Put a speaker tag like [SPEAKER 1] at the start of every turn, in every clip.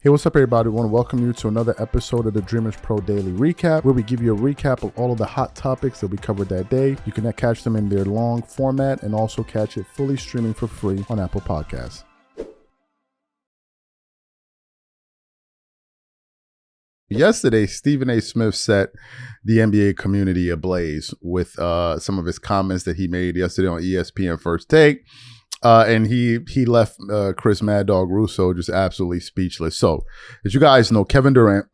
[SPEAKER 1] Hey, what's up, everybody? I want to welcome you to another episode of the Dreamers Pro Daily Recap, where we give you a recap of all of the hot topics that we covered that day. You can catch them in their long format and also catch it fully streaming for free on Apple Podcasts. Yesterday, Stephen A. Smith set the NBA community ablaze with some of his comments that he made yesterday on ESPN First Take. And he left Chris Mad Dog Russo just absolutely speechless. So, as you guys know, Kevin Durant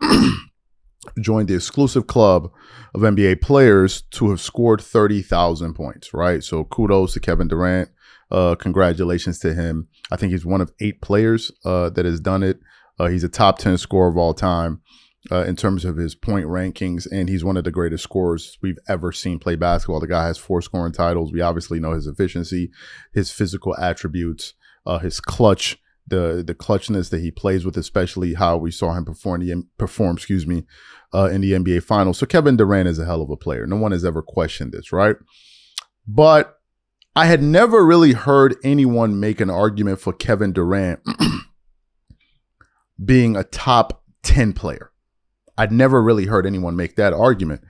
[SPEAKER 1] joined the exclusive club of NBA players to have scored 30,000 points, right? So kudos to Kevin Durant. Congratulations to him. I think he's one of 8 players that has done it. He's a top 10 scorer of all time in terms of his point rankings, and he's one of the greatest scorers we've ever seen play basketball. The guy has 4 scoring titles. We obviously know his efficiency, his physical attributes, his clutch, the clutchness that he plays with, especially how we saw him perform in the NBA Finals. So Kevin Durant is a hell of a player. No one has ever questioned this, right? But I had never really heard anyone make an argument for Kevin Durant being a top 10 player. I'd never really heard anyone make that argument.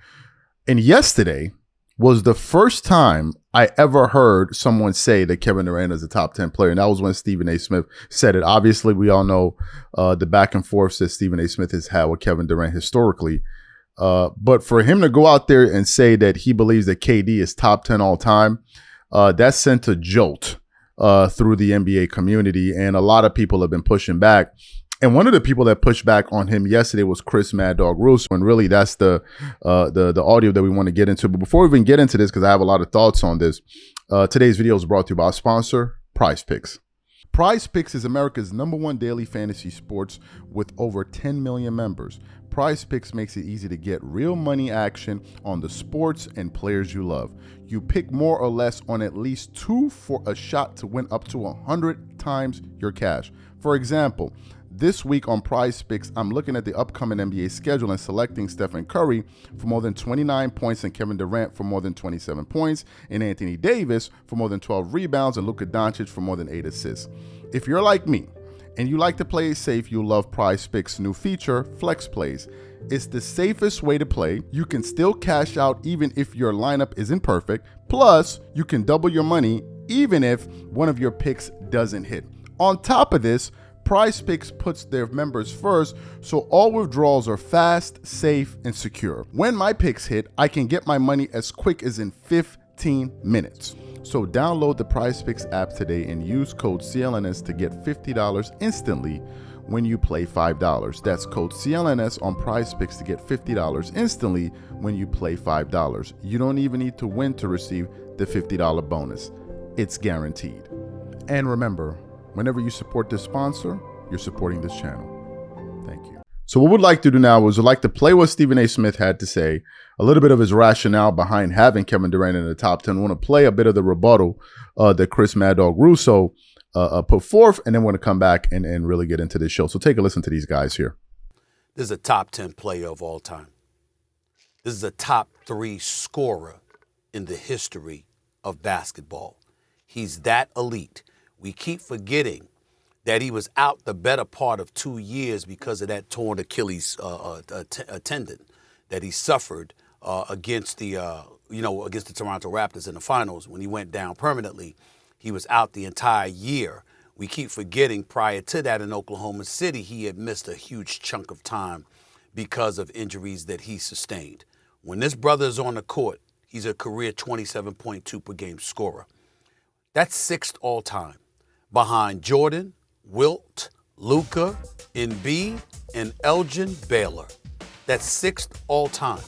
[SPEAKER 1] And yesterday was the first time I ever heard someone say that Kevin Durant is a top 10 player. And that was when Stephen A. Smith said it. Obviously, we all know the back and forth that Stephen A. Smith has had with Kevin Durant historically. But for him to go out there and say that he believes that KD is top 10 all time, that sent a jolt through the NBA community. And a lot of people have been pushing back. And one of the people that pushed back on him yesterday was Chris Mad Dog Russo. And really, that's the audio that we want to get into. But before we even get into this, because I have a lot of thoughts on this, today's video is brought to you by our sponsor, Prize Picks. Prize Picks is America's #1 daily fantasy sports with over 10 million members. Prize Picks makes it easy to get real money action on the sports and players you love. You pick more or less on at least 2 for a shot to win up to 100 times your cash. For example, this week on Prize Picks, I'm looking at the upcoming NBA schedule and selecting Stephen Curry for more than 29 points and Kevin Durant for more than 27 points and Anthony Davis for more than 12 rebounds and Luka Doncic for more than 8 assists. If you're like me and you like to play it safe, you'll love Prize Picks' new feature, Flex Plays. It's the safest way to play. You can still cash out even if your lineup isn't perfect. Plus, you can double your money even if one of your picks doesn't hit. On top of this, Prize Picks puts their members first, so all withdrawals are fast, safe, and secure. When my picks hit, I can get my money as quick as in 15 minutes. So download the Prize Picks app today and use code CLNS to get $50 instantly when you play $5. That's code CLNS on Prize Picks to get $50 instantly when you play $5. You don't even need to win to receive the $50 bonus. It's guaranteed. And remember, whenever you support this sponsor, you're supporting this channel. Thank you. So what we'd like to do now is we'd like to play what Stephen A. Smith had to say, a little bit of his rationale behind having Kevin Durant in the top 10. We want to play a bit of the rebuttal that Chris Mad Dog Russo put forth, and then we're going to come back and really get into this show. So take a listen to these guys here.
[SPEAKER 2] This is a top 10 player of all time. This is a top 3 scorer in the history of basketball. He's that elite. We keep forgetting that he was out the better part of 2 years because of that torn Achilles tendon that he suffered against the Toronto Raptors in the finals. When he went down permanently, he was out the entire year. We keep forgetting prior to that in Oklahoma City, he had missed a huge chunk of time because of injuries that he sustained. When this brother is on the court, he's a career 27.2 per game scorer. That's 6th all time, behind Jordan, Wilt, Luka, Embiid, and Elgin Baylor. That's 6th all time.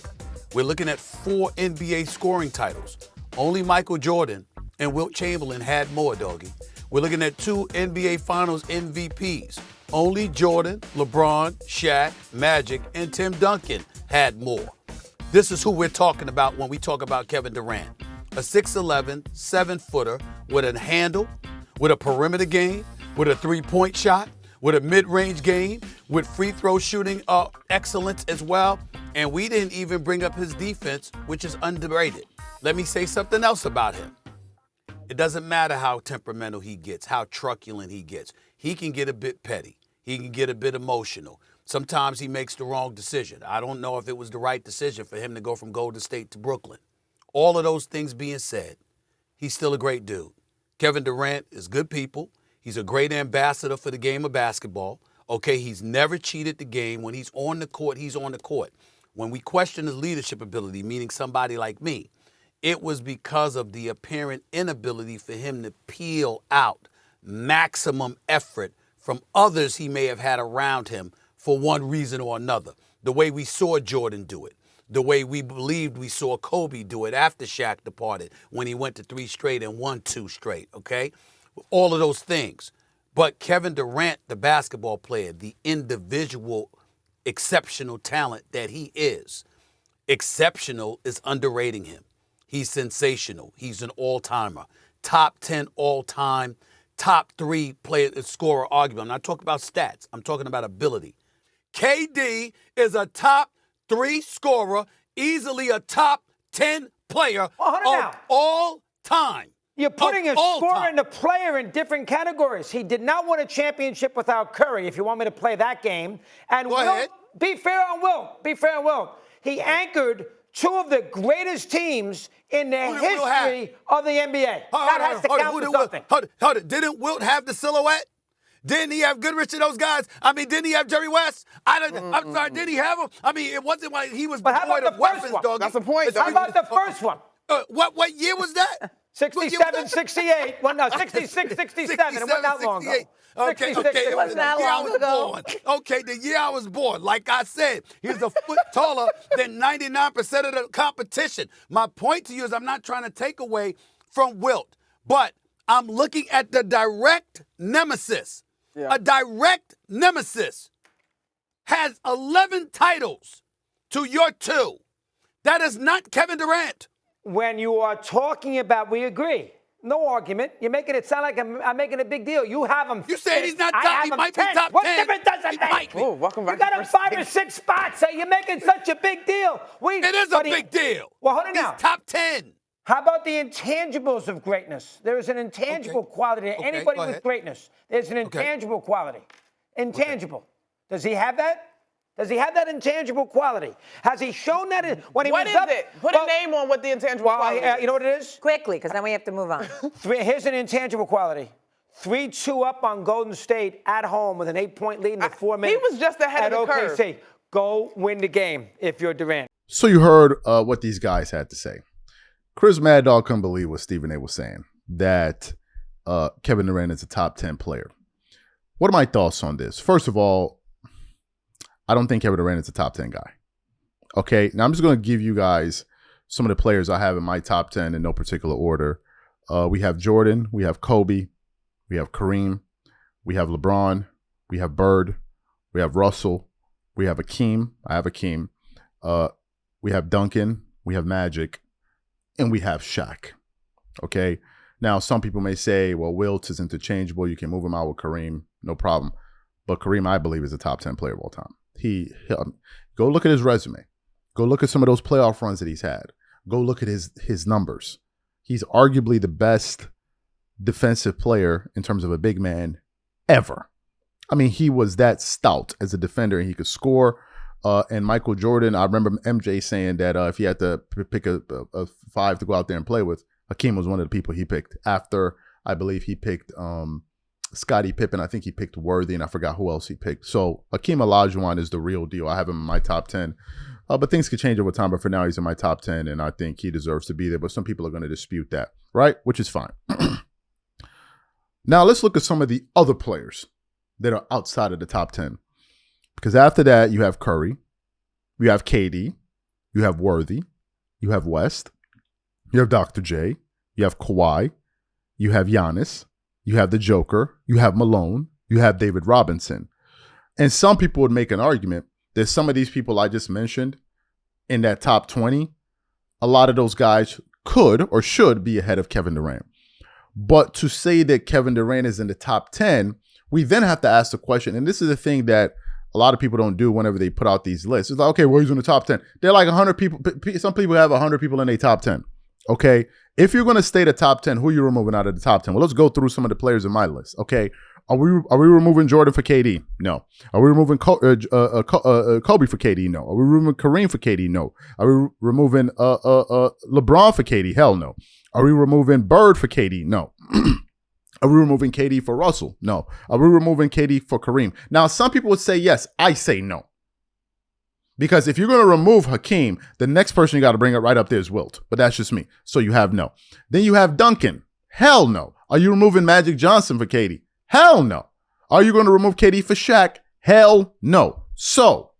[SPEAKER 2] We're looking at 4 NBA scoring titles. Only Michael Jordan and Wilt Chamberlain had more, doggy. We're looking at 2 NBA Finals MVPs. Only Jordan, LeBron, Shaq, Magic, and Tim Duncan had more. This is who we're talking about when we talk about Kevin Durant. A 6'11", 7-footer with a handle, with a perimeter game, with a three-point shot, with a mid-range game, with free throw shooting excellence as well. And we didn't even bring up his defense, which is underrated. Let me say something else about him. It doesn't matter how temperamental he gets, how truculent he gets. He can get a bit petty. He can get a bit emotional. Sometimes he makes the wrong decision. I don't know if it was the right decision for him to go from Golden State to Brooklyn. All of those things being said, he's still a great dude. Kevin Durant is good people. He's a great ambassador for the game of basketball. Okay, he's never cheated the game. When he's on the court, he's on the court. When we question his leadership ability, meaning somebody like me, it was because of the apparent inability for him to peel out maximum effort from others he may have had around him for one reason or another. The way we saw Jordan do it. The way we believed we saw Kobe do it after Shaq departed when he went to 3 straight and won 2 straight, okay? All of those things. But Kevin Durant, the basketball player, the individual exceptional talent that he is, exceptional is underrating him. He's sensational. He's an all-timer. Top 10 all-time, top 3 player scorer argument. I'm not talking about stats. I'm talking about ability. KD is a top 3 scorer, easily a top 10 player of all time.
[SPEAKER 3] You're putting a scorer and a player in different categories. He did not win a championship without Curry, if you want me to play that game. And
[SPEAKER 2] Go ahead.
[SPEAKER 3] Be fair on Will. Be fair on Will. He anchored 2 of the greatest teams in the history of the NBA. That has to count for something.
[SPEAKER 2] Hold it. Didn't Wilt have the silhouette? Didn't he have Goodrich and those guys? I mean, didn't he have Jerry West? I'm sorry, didn't he have him? I mean, it wasn't like he was devoid of weapons, dog.
[SPEAKER 4] That's the point.
[SPEAKER 3] How about the first one?
[SPEAKER 2] What year was that?
[SPEAKER 3] 67, 68. Well, no, 66, 67. It wasn't that long ago.
[SPEAKER 2] Okay.
[SPEAKER 3] It
[SPEAKER 2] wasn't that long ago. Okay, the year I was born. Like I said, he's a foot taller than 99% of the competition. My point to you is I'm not trying to take away from Wilt, but I'm looking at the direct nemesis. Yeah. A direct nemesis has 11 titles to your 2. That is not Kevin Durant.
[SPEAKER 3] When you are talking about, we agree. No argument. You're making it sound like I'm making a big deal. You have him.
[SPEAKER 2] You said he's not top. He might be top 10.
[SPEAKER 3] What difference does it make?
[SPEAKER 4] Oh, welcome back.
[SPEAKER 3] You got him 5 or 6 spots. So you're making such a big deal.
[SPEAKER 2] It is a big deal.
[SPEAKER 3] Well, hold it now.
[SPEAKER 2] He's top 10.
[SPEAKER 3] How about the intangibles of greatness? There is an intangible quality to anybody with greatness. There's an intangible quality. Intangible. Does he have that? Does he have that intangible quality? Has he shown that when he was up?
[SPEAKER 4] What is it? Put a name on what the intangible quality is.
[SPEAKER 3] You know what it is?
[SPEAKER 5] Quickly, because then we have to move on.
[SPEAKER 3] Here's an intangible quality. 3-2 up on Golden State at home with an 8-point lead in the 4 minutes.
[SPEAKER 4] He was just ahead of the curve.
[SPEAKER 3] OKC. Go win the game if you're Durant.
[SPEAKER 1] So you heard what these guys had to say. Chris Mad Dog couldn't believe what Stephen A was saying, that Kevin Durant is a top 10 player. What are my thoughts on this? First of all, I don't think Kevin Durant is a top 10 guy. Okay, now I'm just going to give you guys some of the players I have in my top 10 in no particular order. We have Jordan, we have Kobe, we have Kareem, we have LeBron, we have Bird, we have Russell, we have Akeem. I have Akeem. We have Duncan, we have Magic, and we have Shaq. Okay, now some people may say, well, Wilt is interchangeable. You can move him out with Kareem, no problem. But Kareem, I believe, is a top 10 player of all time. Go look at his resume. Go look at some of those playoff runs that he's had. Go look at his numbers. He's arguably the best defensive player in terms of a big man ever. I mean, he was that stout as a defender, and he could score. And Michael Jordan, I remember MJ saying that if he had to pick a 5 to go out there and play with, Hakeem was one of the people he picked. After, I believe he picked Scottie Pippen. I think he picked Worthy, and I forgot who else he picked. So Hakeem Olajuwon is the real deal. I have him in my top 10. But things could change over time. But for now, he's in my top 10, and I think he deserves to be there. But some people are going to dispute that, right? Which is fine. Now, let's look at some of the other players that are outside of the top 10. Because after that, you have Curry, you have KD, you have Worthy, you have West, you have Dr. J, you have Kawhi, you have Giannis, you have the Joker, you have Malone, you have David Robinson. And some people would make an argument that some of these people I just mentioned in that top 20, a lot of those guys could or should be ahead of Kevin Durant. But to say that Kevin Durant is in the top 10, we then have to ask the question, and this is the thing that a lot of people don't do whenever they put out these lists. It's like, okay, well, he's in the top 10. They're like 100 people. Some people have 100 people in their top 10. Okay, if you're going to stay the top 10, who are you removing out of the top 10? Well, let's go through some of the players in my list. Okay, Are we removing Jordan for KD? No. Are we removing Kobe for KD? No. Are we removing Kareem for KD? No. Are we removing LeBron for KD? Hell no. Are we removing Bird for KD? No. Are we removing KD for Russell? No. Are we removing KD for Kareem? Now, some people would say yes. I say no. Because if you're going to remove Hakeem, the next person you got to bring it right up there is Wilt. But that's just me. So you have no. Then you have Duncan. Hell no. Are you removing Magic Johnson for KD? Hell no. Are you going to remove KD for Shaq? Hell no. So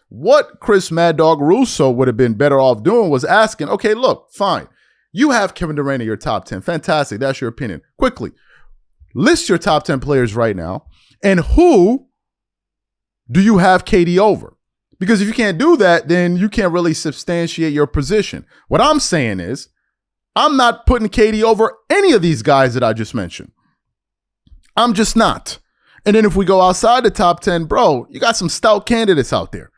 [SPEAKER 1] what Chris Mad Dog Russo would have been better off doing was asking, okay, look, fine. You have Kevin Durant in your top 10. Fantastic. That's your opinion. Quickly, list your top 10 players right now. And who do you have KD over? Because if you can't do that, then you can't really substantiate your position. What I'm saying is, I'm not putting KD over any of these guys that I just mentioned. I'm just not. And then if we go outside the top 10, bro, you got some stout candidates out there.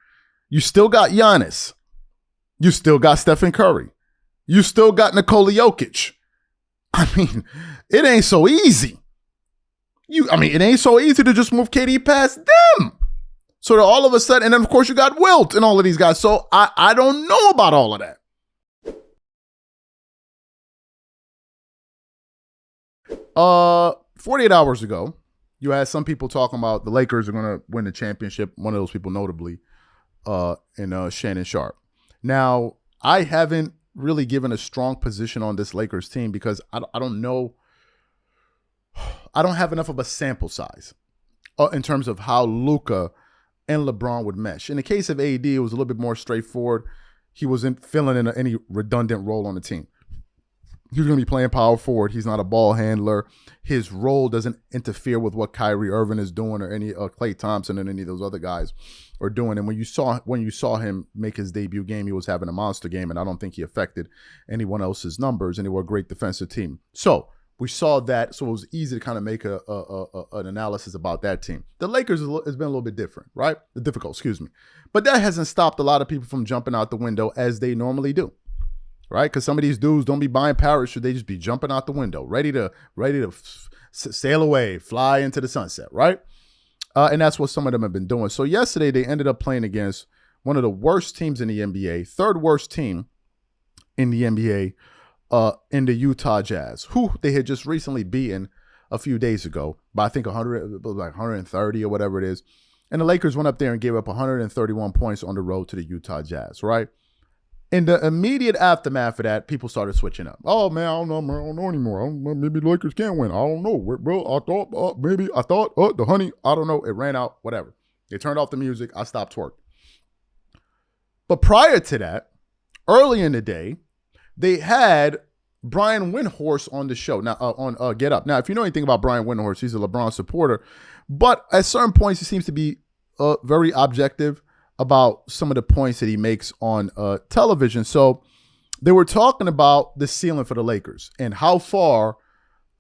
[SPEAKER 1] You still got Giannis. You still got Stephen Curry. You still got Nikola Jokic. I mean, it ain't so easy. It ain't so easy to just move KD past them. So that all of a sudden, and then of course you got Wilt and all of these guys. So I don't know about all of that. 48 hours ago, you had some people talking about the Lakers are going to win the championship. One of those people notably in Shannon Sharpe. Now, I haven't really given a strong position on this Lakers team because I don't know. I don't have enough of a sample size in terms of how Luka and LeBron would mesh. In the case of AD, it was a little bit more straightforward. He wasn't filling in any redundant role on the team. He was going to be playing power forward. He's not a ball handler. His role doesn't interfere with what Kyrie Irving is doing or any Klay Thompson and any of those other guys are doing. And when you saw him make his debut game, he was having a monster game, and I don't think he affected anyone else's numbers. And they were a great defensive team. So we saw that, so it was easy to kind of make an analysis about that team. The Lakers has been a little bit different, right? Difficult, excuse me. But that hasn't stopped a lot of people from jumping out the window as they normally do. Right, because some of these dudes don't be buying parachutes; they just be jumping out the window, ready to sail away, fly into the sunset, right? And that's what some of them have been doing. So yesterday they ended up playing against one of the worst teams in the NBA, third worst team in the NBA, in the Utah Jazz, who they had just recently beaten a few days ago by I think 130 or whatever it is. And the Lakers went up there and gave up 131 points on the road to the Utah Jazz, right? In the immediate aftermath of that, people started switching up. Oh, man, I don't know anymore. Maybe the Lakers can't win. I don't know. Bro, I thought, the honey, I don't know. It ran out, whatever. They turned off the music. I stopped twerking. But prior to that, early in the day, they had Brian Windhorst on the show, now on Get Up. Now, if you know anything about Brian Windhorst, he's a LeBron supporter. But at certain points, he seems to be very objective about some of the points that he makes on television. So they were talking about the ceiling for the Lakers and how far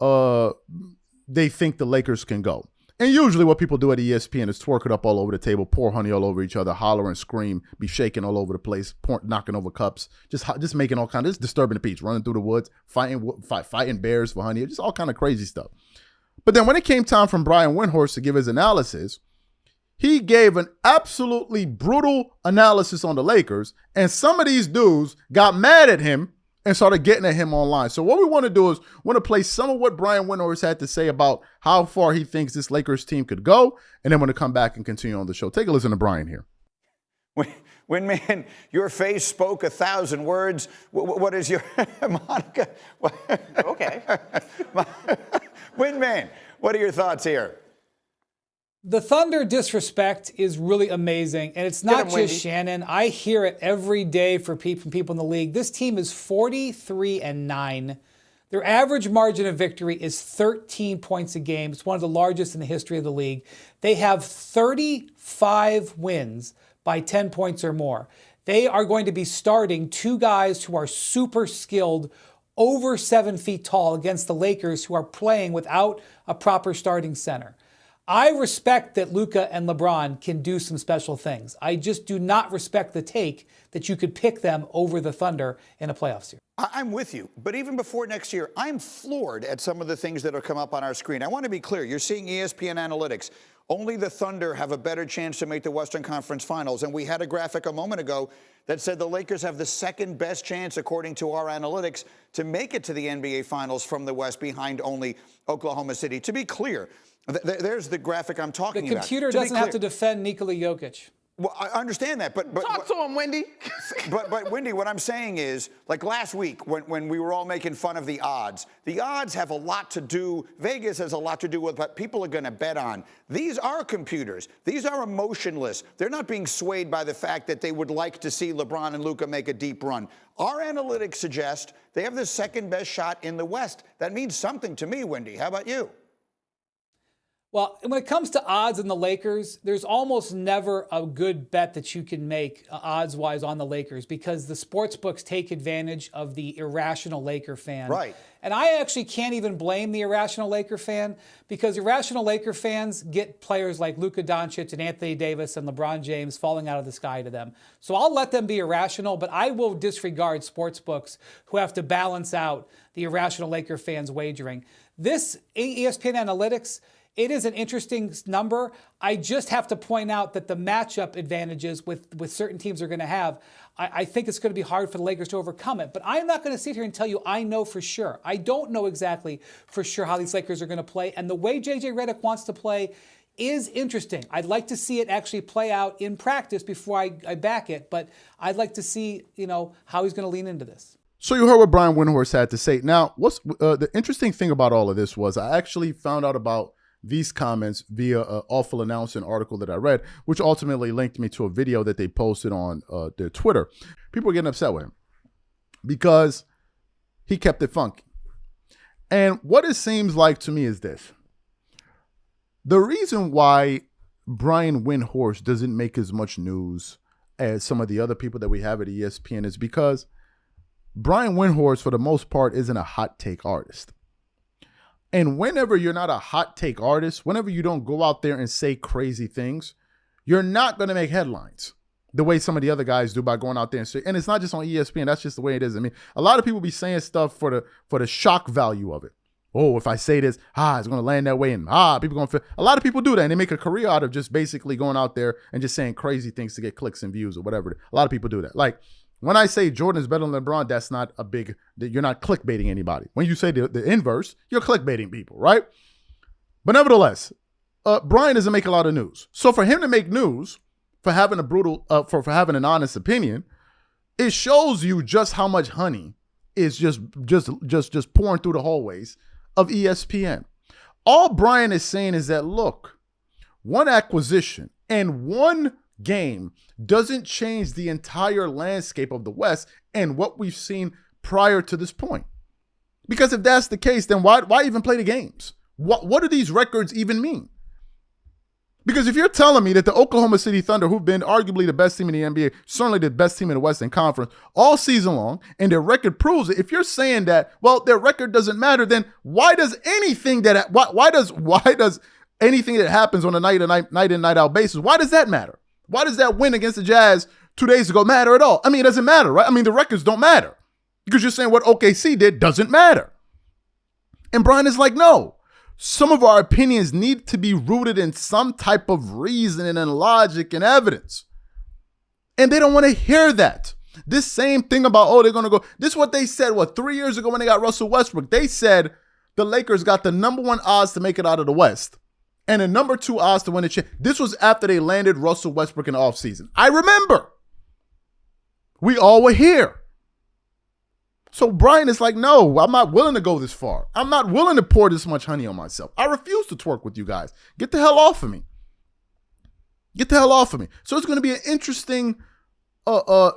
[SPEAKER 1] they think the Lakers can go. And usually what people do at ESPN is twerk it up all over the table, pour honey all over each other, holler and scream, be shaking all over the place, knocking over cups, just making all kinds of, just disturbing the peace, running through the woods, fighting bears for honey, just all kind of crazy stuff. But then when it came time for Brian Windhorst to give his analysis, he gave an absolutely brutal analysis on the Lakers, and some of these dudes got mad at him and started getting at him online. So what we want to do is want to play some of what Brian Windhorst had to say about how far he thinks this Lakers team could go, and then we're going to come back and continue on the show. Take a listen to Brian here.
[SPEAKER 5] Windman, your face spoke 1,000 words. What is your Monica?
[SPEAKER 4] Okay.
[SPEAKER 5] Windman, what are your thoughts here?
[SPEAKER 6] The Thunder disrespect is really amazing, and it's not just Shannon. I hear it every day from people in the league. This team is 43-9. Their average margin of victory is 13 points a game. It's one of the largest in the history of the league. They have 35 wins by 10 points or more. They are going to be starting two guys who are super skilled, over 7 feet tall, against the Lakers, who are playing without a proper starting center. I respect that Luka and LeBron can do some special things. I just do not respect the take that you could pick them over the Thunder in a playoff series.
[SPEAKER 5] I'm with you. But even before next year, I'm floored at some of the things that have come up on our screen. I want to be clear. You're seeing ESPN analytics. Only the Thunder have a better chance to make the Western Conference Finals. And we had a graphic a moment ago that said the Lakers have the second best chance, according to our analytics, to make it to the NBA Finals from the West, behind only Oklahoma City. To be clear, there's the graphic I'm talking about.
[SPEAKER 6] The computer doesn't have to defend Nikola Jokic.
[SPEAKER 5] Well, I understand that, but
[SPEAKER 4] talk to him, Wendy.
[SPEAKER 5] but Wendy, what I'm saying is, like last week when we were all making fun of the odds have a lot to do. Vegas has a lot to do with what people are going to bet on. These are computers. These are emotionless. They're not being swayed by the fact that they would like to see LeBron and Luka make a deep run. Our analytics suggest they have the second best shot in the West. That means something to me, Wendy. How about you?
[SPEAKER 6] Well, when it comes to odds in the Lakers, there's almost never a good bet that you can make odds-wise on the Lakers because the sports books take advantage of the irrational Laker fan.
[SPEAKER 5] Right.
[SPEAKER 6] And I actually can't even blame the irrational Laker fan because irrational Laker fans get players like Luka Doncic and Anthony Davis and LeBron James falling out of the sky to them. So I'll let them be irrational, but I will disregard sports books who have to balance out the irrational Laker fans' wagering. This ESPN analytics, it is an interesting number. I just have to point out that the matchup advantages with certain teams are going to have, I think it's going to be hard for the Lakers to overcome it. But I'm not going to sit here and tell you I know for sure. I don't know exactly for sure how these Lakers are going to play. And the way J.J. Redick wants to play is interesting. I'd like to see it actually play out in practice before I back it. But I'd like to see, how he's going to lean into this.
[SPEAKER 1] So you heard what Brian Windhorst had to say. Now, what's the interesting thing about all of this was I actually found out about these comments via an Awful Announcing article that I read, which ultimately linked me to a video that they posted on their Twitter. People were getting upset with him because he kept it funky. And what it seems like to me is this. The reason why Brian Windhorst doesn't make as much news as some of the other people that we have at ESPN is because Brian Windhorst, for the most part, isn't a hot take artist. And whenever you're not a hot take artist, whenever you don't go out there and say crazy things, you're not going to make headlines the way some of the other guys do by going out there and say, and it's not just on ESPN, that's just the way it is. I mean, a lot of people be saying stuff for the shock value of it. Oh, if I say this, it's going to land that way. And people going to feel, a lot of people do that. And they make a career out of just basically going out there and just saying crazy things to get clicks and views or whatever. A lot of people do that. Like, when I say Jordan is better than LeBron, that's not you're not clickbaiting anybody. When you say the inverse, you're clickbaiting people, right? But nevertheless, Brian doesn't make a lot of news. So for him to make news, for having for having an honest opinion, it shows you just how much honey is just pouring through the hallways of ESPN. All Brian is saying is that, look, one acquisition and one game doesn't change the entire landscape of the West and what we've seen prior to this point. Because if that's the case, then why even play the games? What do these records even mean? Because if you're telling me that the Oklahoma City Thunder, who've been arguably the best team in the NBA, certainly the best team in the Western Conference all season long, and their record proves it, if you're saying that, well, their record doesn't matter, then why does anything that happens on a night in, night out basis, why does that matter? Why does that win against the Jazz 2 days ago matter at all? I mean, it doesn't matter, right? I mean, the records don't matter because you're saying what OKC did doesn't matter. And Brian is like, no, some of our opinions need to be rooted in some type of reasoning and logic and evidence. And they don't want to hear that. This same thing about, they're going to go. This is what they said, 3 years ago when they got Russell Westbrook. They said the Lakers got the number one odds to make it out of the West. And the number 2 odds to win the championship. This was after they landed Russell Westbrook in the offseason. I remember. We all were here. So Brian is like, no, I'm not willing to go this far. I'm not willing to pour this much honey on myself. I refuse to twerk with you guys. Get the hell off of me. Get the hell off of me. So it's going to be an interesting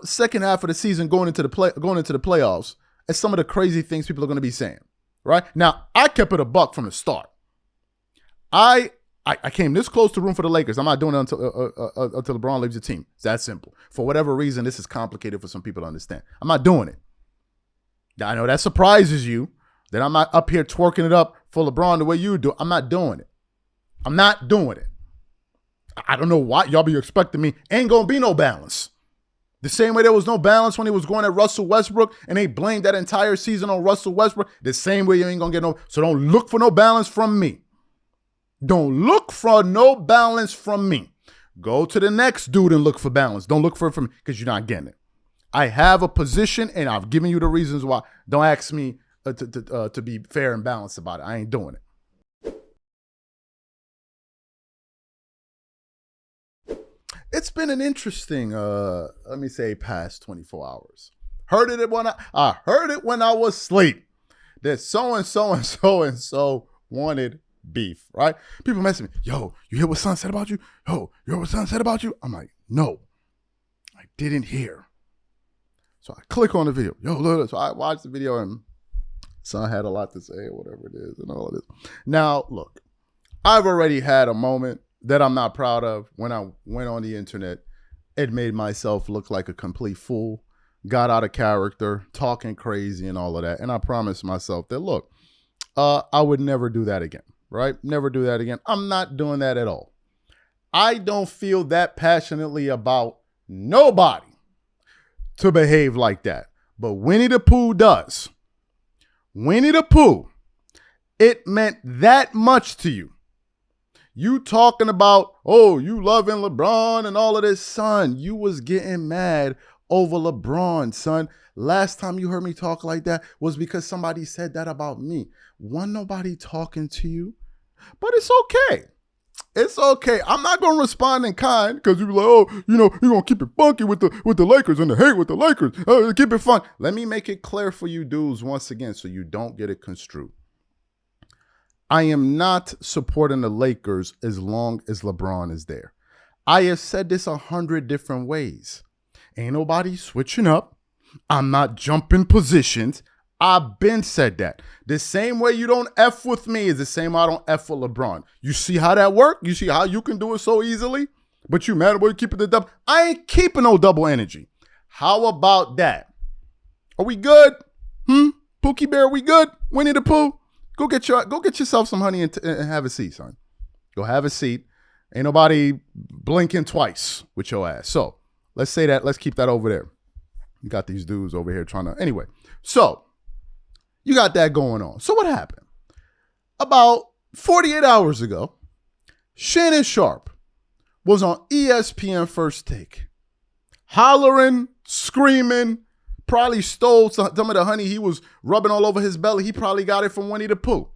[SPEAKER 1] second half of the season going into the playoffs as some of the crazy things people are going to be saying. Right? Now, I kept it a buck from the start. I came this close to room for the Lakers. I'm not doing it until LeBron leaves the team. It's that simple. For whatever reason, this is complicated for some people to understand. I'm not doing it. I know that surprises you that I'm not up here twerking it up for LeBron the way you do. I'm not doing it. I'm not doing it. I don't know why y'all be expecting me. Ain't gonna be no balance. The same way there was no balance when he was going at Russell Westbrook and they blamed that entire season on Russell Westbrook. The same way you ain't gonna get no. So don't look for no balance from me. Don't look for no balance from me. Go to the next dude and look for balance. Don't look for it from me because you're not getting it. I have a position and I've given you the reasons why. Don't ask me to be fair and balanced about it. I ain't doing it. It's been an interesting, let me say, past 24 hours. Heard it when I heard it when I was asleep. That so and so and so and so wanted beef, right? People messaging me, yo, you hear what son said about you? Yo, you hear what son said about you? I'm like, no, I didn't hear. So I click on the video. Yo, look. So I watched the video and son had a lot to say, whatever it is, and all of this. Now, look, I've already had a moment that I'm not proud of when I went on the internet. It made myself look like a complete fool, got out of character, talking crazy and all of that. And I promised myself that, look, I would never do that again, right? Never do that again. I'm not doing that at all. I don't feel that passionately about nobody to behave like that. But Winnie the Pooh does. Winnie the Pooh, it meant that much to you. You talking about, oh, you loving LeBron and all of this, son. You was getting mad over LeBron, son. Last time you heard me talk like that was because somebody said that about me. Wasn't nobody talking to you? But it's okay. It's okay. I'm not going to respond in kind because you be like, oh, you know, you're going to keep it funky with the Lakers and the hate with the Lakers. Keep it fun. Let me make it clear for you dudes once again so you don't get it construed. I am not supporting the Lakers as long as LeBron is there. I have said this 100 different ways. Ain't nobody switching up. I'm not jumping positions. I've been said that. The same way you don't F with me is the same way I don't F with LeBron. You see how that work? You see how you can do it so easily? But you mad about you keeping the double? I ain't keeping no double energy. How about that? Are we good? Pookie Bear, we good? Winnie the Pooh? Go get yourself some honey and have a seat, son. Go have a seat. Ain't nobody blinking twice with your ass. So let's say that. Let's keep that over there. You got these dudes over here trying to. Anyway, so you got that going on. So what happened? About 48 hours ago, Shannon Sharpe was on ESPN First Take, hollering, screaming. Probably stole some of the honey he was rubbing all over his belly. He probably got it from Winnie the Pooh.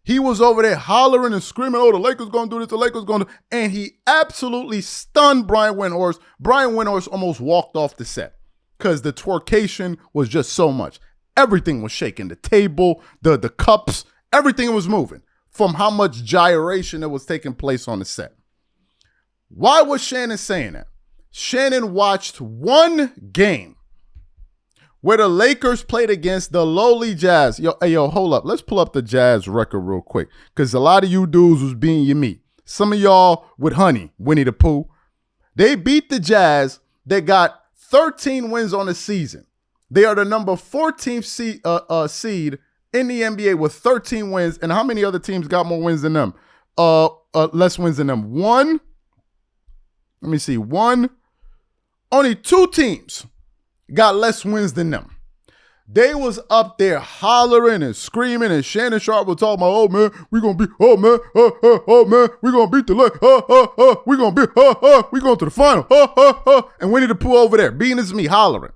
[SPEAKER 1] He was over there hollering and screaming, oh, the Lakers going to do this, the Lakers going to. And he absolutely stunned Brian Windhorst. Brian Windhorst almost walked off the set because the twercation was just so much. Everything was shaking. The table, the cups, everything was moving from how much gyration that was taking place on the set. Why was Shannon saying that? Shannon watched one game where the Lakers played against the lowly Jazz. Yo, hold up. Let's pull up the Jazz record real quick because a lot of you dudes was being your meat. Some of y'all with honey, Winnie the Pooh. They beat the Jazz. They got 13 wins on the season. They are the number 14th seed in the NBA with 13 wins. And how many other teams got more wins than them? Less wins than them. One. Only two teams got less wins than them. They was up there hollering and screaming, and Shannon Sharpe was talking about, oh man, we gonna beat, oh man, we gonna beat the Lakers, we gonna beat, we going to the final, and Winnie the Pooh over there, being as me, hollering,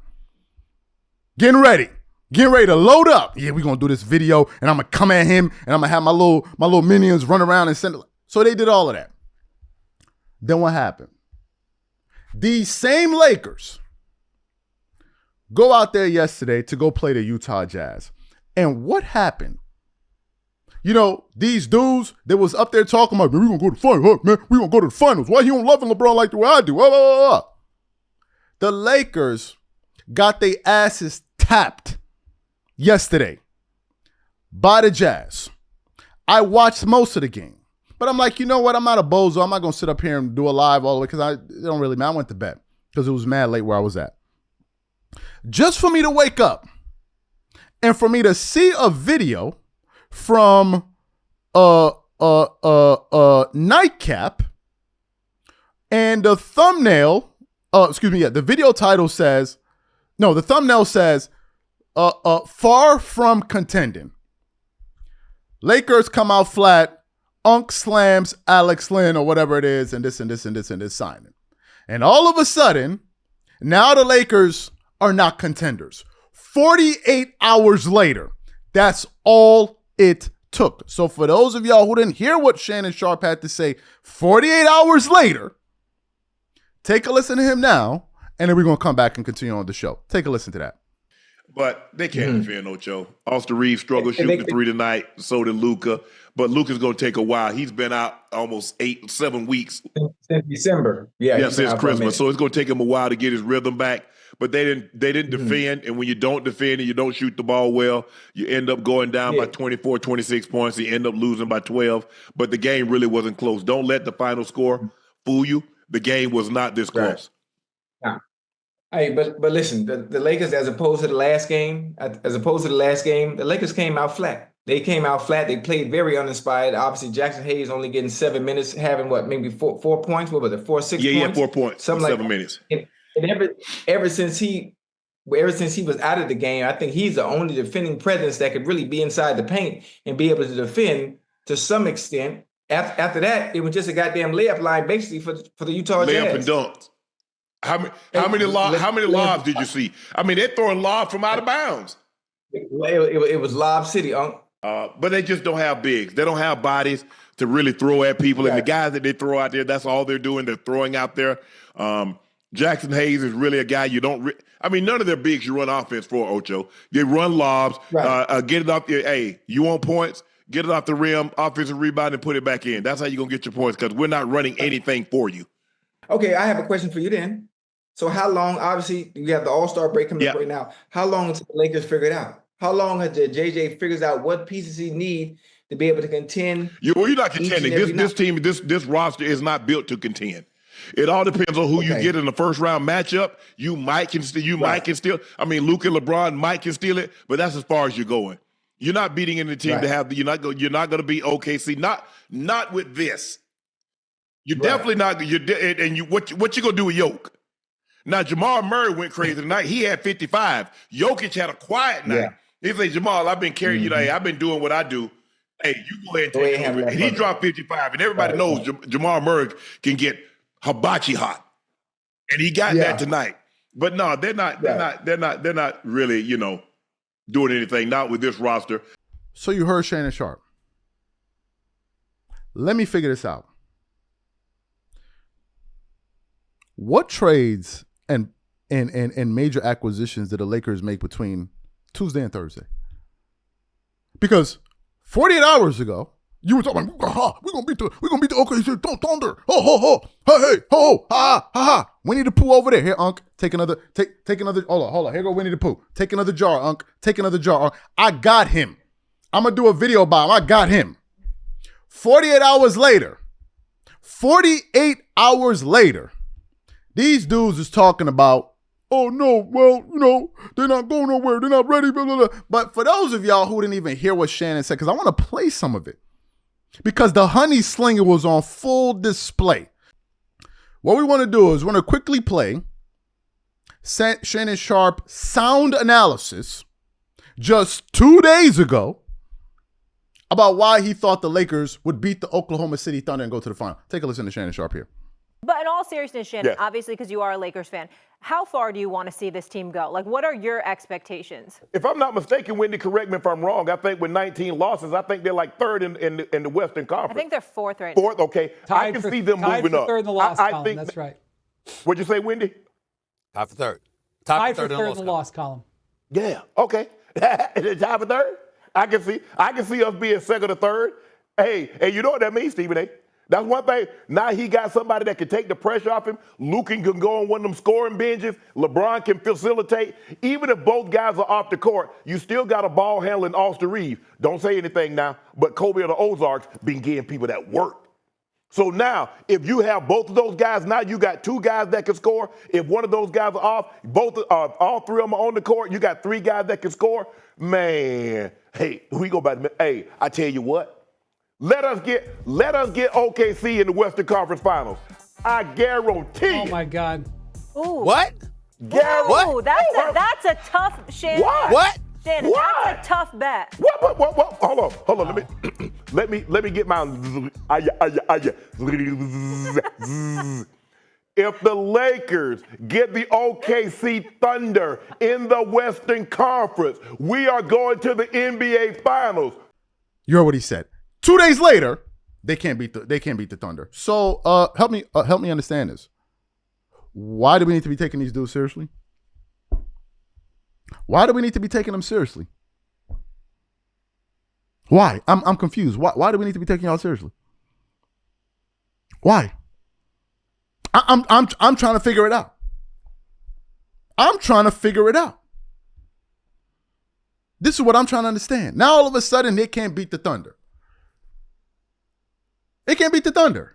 [SPEAKER 1] getting ready to load up. Yeah, we gonna do this video, and I'm gonna come at him, and I'm gonna have my little minions run around and send it. So they did all of that. Then what happened? These same Lakers go out there yesterday to go play the Utah Jazz. And what happened? You know, these dudes that was up there talking about, man, we're going to go to the finals, man. We're going to go to the finals. Why you don't love LeBron like the way I do? The Lakers got their asses tapped yesterday by the Jazz. I watched most of the game. But I'm like, you know what? I'm not a bozo. I'm not going to sit up here and do a live all the way because it don't really matter. I went to bed because it was mad late where I was at. Just for me to wake up and for me to see a video from nightcap, and the thumbnail, the video title says, the thumbnail says, far from contending. Lakers come out flat. Unc slams Alex Lynn or whatever it is, and this signing. And all of a sudden, now the Lakers are not contenders. 48 hours later, that's all it took. So for those of y'all who didn't hear what Shannon Sharpe had to say 48 hours later, take a listen to him now, and then we're going to come back and continue on the show. Take a listen to that.
[SPEAKER 7] But they can't defend Ocho. Austin Reeves struggled shooting the three tonight. So did Luka. But Luka's going to take a while. He's been out almost 7 weeks.
[SPEAKER 8] Since December. Yeah,
[SPEAKER 7] since Christmas. So it's going to take him a while to get his rhythm back. But they didn't defend. And when you don't defend and you don't shoot the ball well, you end up going down by 24, 26 points. You end up losing by 12. But the game really wasn't close. Don't let the final score fool you. The game was not this close.
[SPEAKER 8] Right. Hey, but listen, the Lakers, as opposed to the last game, the Lakers came out flat. They came out flat. They played very uninspired. Obviously, Jackson Hayes only getting 7 minutes, having maybe four points? What was it, 4, 6 points?
[SPEAKER 7] Yeah, 4 points. Something 7 minutes.
[SPEAKER 8] And ever since he was out of the game, I think he's the only defending presence that could really be inside the paint and be able to defend to some extent. After that, it was just a goddamn layup line, basically for the Utah Jazz.
[SPEAKER 7] Layup and dunks. How many lobs did you see? I mean, they're throwing lobs from out of bounds.
[SPEAKER 8] It was Lob City,
[SPEAKER 7] but they just don't have bigs. They don't have bodies to really throw at people. Right. And the guys that they throw out there, that's all they're doing. They're throwing out there. Jackson Hayes is really a guy you don't none of their bigs you run offense for, Ocho. They run lobs, right. Get it off there. Hey, you want points? Get it off the rim, offensive rebound, and put it back in. That's how you're going to get your points because we're not running anything for you.
[SPEAKER 8] Okay, I have a question for you then. So how long, obviously, you have the All-Star break coming up right now. How long until the Lakers figure it out? How long until JJ figures out what pieces he needs to be able to contend?
[SPEAKER 7] You're not contending. This team, this roster is not built to contend. It all depends on who you get in the first round matchup. You might can steal. Luka and LeBron might can steal it, but that's as far as you're going. You're not beating any team to have. You're not going to beat OKC. Not with this. You're definitely not. What you gonna do with Jokic? Now Jamal Murray went crazy tonight. He had 55. Jokic had a quiet night. He said, Jamal, I've been carrying you today. I've been doing what I do. Hey, you go ahead and take it over. And he dropped 55, and everybody knows Jamal Murray can get hibachi hot, and he got that tonight. But no, they're not. They're not really, doing anything. Not with this roster.
[SPEAKER 1] So you heard Shannon Sharpe. Let me figure this out. What trades and major acquisitions did the Lakers make between Tuesday and Thursday? Because 48 hours ago, you were talking, we're gonna beat the OKC Thunder. Hey, ha. Winnie the Pooh over there. Here, Unc, take another. Hold on. Here go Winnie the Pooh. Take another jar, Unc. Take another jar, Unc. I got him. I'm gonna do a video about him. I got him. 48 hours later. These dudes is talking about, oh no, well, they're not going nowhere. They're not ready, blah, blah, blah. But for those of y'all who didn't even hear what Shannon said, because I want to play some of it, because the honey slinger was on full display. What we want to do is we're going to quickly play Shannon Sharpe sound analysis just 2 days ago about why he thought the Lakers would beat the Oklahoma City Thunder and go to the final. Take a listen to Shannon Sharpe here.
[SPEAKER 9] But in all seriousness, Shannon, obviously because you are a Lakers fan, how far do you want to see this team go? Like, what are your expectations?
[SPEAKER 7] If I'm not mistaken, Wendy, correct me if I'm wrong, I think with 19 losses, I think they're like third in the Western Conference.
[SPEAKER 9] I think they're fourth right now.
[SPEAKER 7] Fourth, okay. I can see them moving up.
[SPEAKER 6] Third in the loss column, that's right.
[SPEAKER 7] What'd you say, Wendy?
[SPEAKER 2] Tied for third.
[SPEAKER 6] Tied for third in the loss column.
[SPEAKER 7] Yeah, okay. Tied for third? I can see us being second or third. Hey, you know what that means, Stephen A? That's one thing. Now he got somebody that can take the pressure off him. Luka can go on one of them scoring binges. LeBron can facilitate. Even if both guys are off the court, you still got a ball handling Austin Reeves. Don't say anything now, but Kobe of the Ozarks been getting people that work. So now, if you have both of those guys, now you got two guys that can score. If one of those guys are off, all three of them are on the court, you got three guys that can score. Man, hey, we go back to, hey, I tell you what. Let us get OKC in the Western Conference Finals. I guarantee.
[SPEAKER 6] Oh my God.
[SPEAKER 9] Ooh.
[SPEAKER 2] What?
[SPEAKER 9] Ooh, that's a tough Shannon.
[SPEAKER 2] What?
[SPEAKER 9] Shannon, that's a tough bet.
[SPEAKER 7] What? Hold on. Let me get my. If the Lakers get the OKC Thunder in the Western Conference, we are going to the NBA Finals.
[SPEAKER 1] You heard what he said. 2 days later, they can't beat the Thunder. So help me understand this. Why do we need to be taking these dudes seriously? Why do we need to be taking them seriously? Why? I'm confused. Why do we need to be taking y'all seriously? Why? I'm trying to figure it out. This is what I'm trying to understand. Now all of a sudden they can't beat the Thunder. They can't beat the Thunder.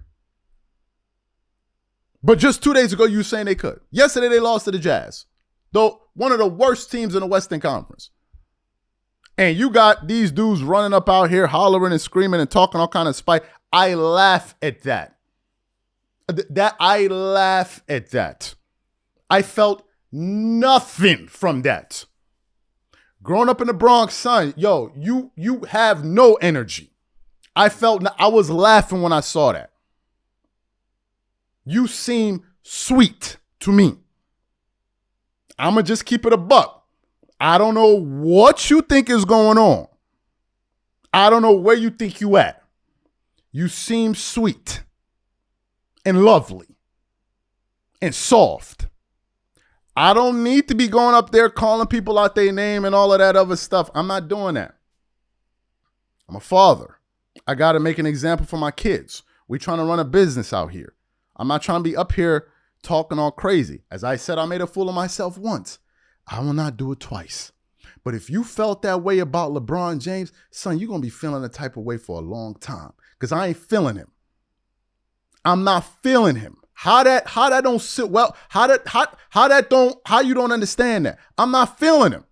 [SPEAKER 1] But just 2 days ago you were saying they could. Yesterday they lost to the Jazz, though one of the worst teams in the Western Conference. And you got these dudes running up out here hollering and screaming and talking all kind of spite. I laugh at that. I laugh at that. I felt nothing from that. Growing up in the Bronx, son, yo, you have no energy. I was laughing when I saw that. You seem sweet to me. I'm going to just keep it a buck. I don't know what you think is going on. I don't know where you think you at. You seem sweet and lovely and soft. I don't need to be going up there calling people out their name and all of that other stuff. I'm not doing that. I'm a father. I got to make an example for my kids. We're trying to run a business out here. I'm not trying to be up here talking all crazy. As I said, I made a fool of myself once. I will not do it twice. But if you felt that way about LeBron James, son, you're going to be feeling the type of way for a long time because I ain't feeling him. I'm not feeling him. How that don't sit well? How you don't understand that? I'm not feeling him.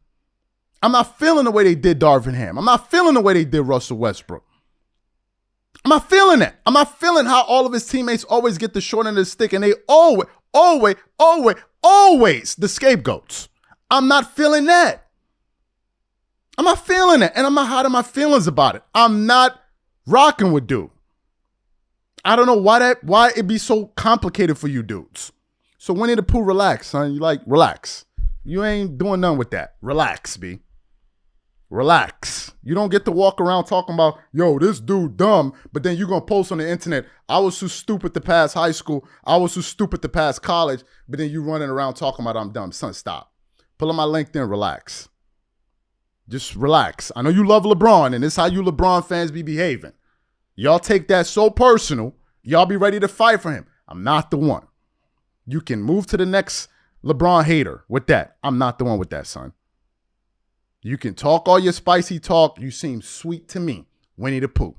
[SPEAKER 1] I'm not feeling the way they did Darvin Ham. I'm not feeling the way they did Russell Westbrook. I'm not feeling that. I'm not feeling how all of his teammates always get the short end of the stick and they always the scapegoats. I'm not feeling that. I'm not feeling it. And I'm not hiding my feelings about it. I'm not rocking with dude. I don't know why it be so complicated for you dudes. So Winnie the Pooh, relax, son. Relax. You ain't doing nothing with that. Relax, B. Relax. You don't get to walk around talking about, yo, this dude dumb, but then you're going to post on the internet, I was too stupid to pass high school. I was too stupid to pass college, but then you running around talking about I'm dumb. Son, stop. Pull up my LinkedIn, relax. Just relax. I know you love LeBron, and this is how you LeBron fans be behaving. Y'all take that so personal, y'all be ready to fight for him. I'm not the one. You can move to the next LeBron hater with that. I'm not the one with that, son. You can talk all your spicy talk. You seem sweet to me, Winnie the Pooh.